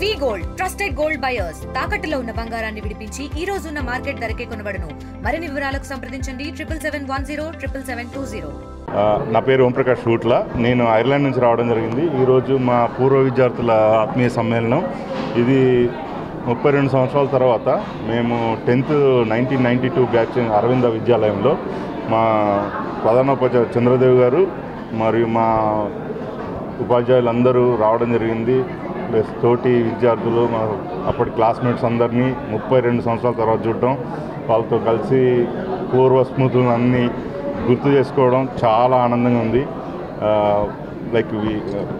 వి gold trusted gold buyers తాకట్టులో ఉన్న బంగారాన్ని విడిపించి ఈ రోజు ఉన్న మార్కెట్ ధరకే కొనబడును. మరిన్ని వివరాలకు సంప్రదించండి 77107720. నా పేరు ఓంప్రకాష్ షూట్ల. నేను ఐర్లాండ్ నుంచి రావడం జరిగింది. ఈరోజు మా పూర్వ విద్యార్థుల ఆత్మీయ సమ్మేళనం. ఇది 32 సంవత్సరాల తర్వాత మేము 10th 1992 బ్యాచ్ అరవింద విద్యాలయంలో మా ప్రధానోపాధ్యాయులు చంద్రదేవ్ గారు మరియు మా ఉపాధ్యాయులందరూ రావడం జరిగింది. ప్లస్ తోటి విద్యార్థులు మా అప్పటి క్లాస్మేట్స్ అందరినీ 32 సంవత్సరాల తర్వాత చూడటం, వాళ్ళతో కలిసి పూర్వ స్మృతులను అన్నీ గుర్తు చేసుకోవడం చాలా ఆనందంగా ఉంది. లైక్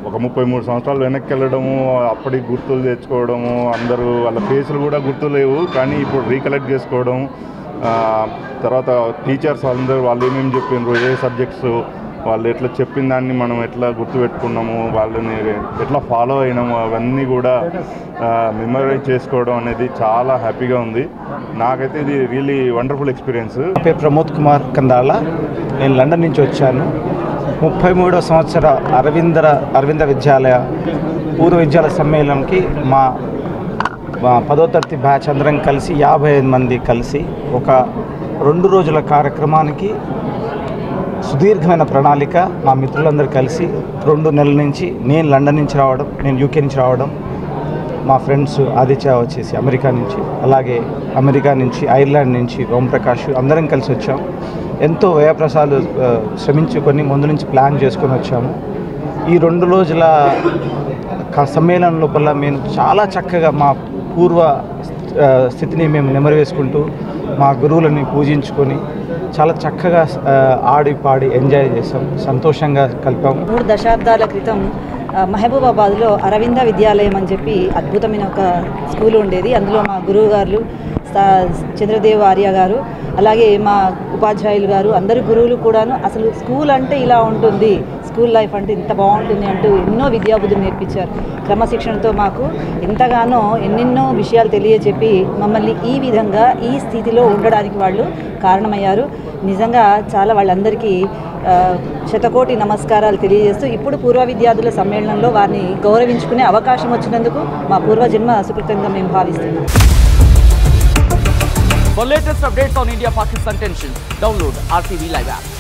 ఒక 33 సంవత్సరాలు వెనక్కి వెళ్ళడము, అప్పటికి గుర్తులు తెచ్చుకోవడము, అందరూ వాళ్ళ ఫేసులు కూడా గుర్తు లేవు కానీ ఇప్పుడు రీకలెక్ట్ చేసుకోవడం, తర్వాత టీచర్స్ అందరూ వాళ్ళు ఏమేమి చెప్పినారు, ఏ సబ్జెక్ట్స్ వాళ్ళు ఎట్లా చెప్పిన దాన్ని మనం ఎట్లా గుర్తుపెట్టుకున్నాము, వాళ్ళని ఎట్లా ఫాలో అయినాము, అవన్నీ కూడా మెమరైజ్ చేసుకోవడం అనేది చాలా హ్యాపీగా ఉంది. నాకైతే ఇది రియలీ వండర్ఫుల్ ఎక్స్పీరియన్స్. నా పేరు ప్రమోద్ కుమార్ కందాల. నేను లండన్ నుంచి వచ్చాను. 33వ సంవత్సర అరవింద విద్యాలయ పూర్వ విద్యాలయ సమ్మేళనంకి మా 10వ తరగతి బ్యాచ్ అందరం కలిసి 55 మంది కలిసి ఒక 2 రోజుల కార్యక్రమానికి సుదీర్ఘమైన ప్రణాళిక మా మిత్రులందరూ కలిసి 2 నెలల నుంచి, నేను లండన్ నుంచి రావడం, నేను యూకే నుంచి రావడం, మా ఫ్రెండ్స్ ఆదిత్య వచ్చేసి అమెరికా నుంచి, అలాగే అమెరికా నుంచి, ఐర్లాండ్ నుంచి ఓంప్రకాష్, అందరం కలిసి వచ్చాము. ఎంతో వ్యయప్రసాలు శ్రమించుకొని ముందు నుంచి ప్లాన్ చేసుకొని వచ్చాము. ఈ 2 రోజుల సమ్మేళనం లోపల మేము చాలా చక్కగా మా పూర్వ స్థితిని మేము నెమరు వేసుకుంటూ మా గురువులని పూజించుకొని చాలా చక్కగా ఆడి పాడి ఎంజాయ్ చేసాం, సంతోషంగా కలిపాము. 3 దశాబ్దాల క్రితం మహబూబాబాద్లో అరవింద విద్యాలయం అని చెప్పి అద్భుతమైన ఒక స్కూల్ ఉండేది. అందులో మా గురువు గారు చంద్రదేవ్ ఆర్య గారు, అలాగే మా ఉపాధ్యాయులు గారు, అందరు గురువులు కూడాను అసలు స్కూల్ అంటే ఇలా ఉంటుంది, స్కూల్ లైఫ్ అంటే ఇంత బాగుంటుంది అంటూ ఎన్నో విద్యాబుద్ధులు నేర్పించారు. క్రమశిక్షణతో మాకు ఎంతగానో ఎన్నెన్నో విషయాలు తెలియజెప్పి మమ్మల్ని ఈ విధంగా ఈ స్థితిలో ఉండడానికి వాళ్ళు కారణమయ్యారు. నిజంగా చాలా వాళ్ళందరికీ శతకోటి నమస్కారాలు తెలియజేస్తూ ఇప్పుడు పూర్వ విద్యార్థుల సమ్మేళనంలో వారిని గౌరవించుకునే అవకాశం వచ్చినందుకు మా పూర్వజన్మ సుకృతంగా మేము భావిస్తున్నాం. For latest updates on India-Pakistan tensions, download RTV Live app.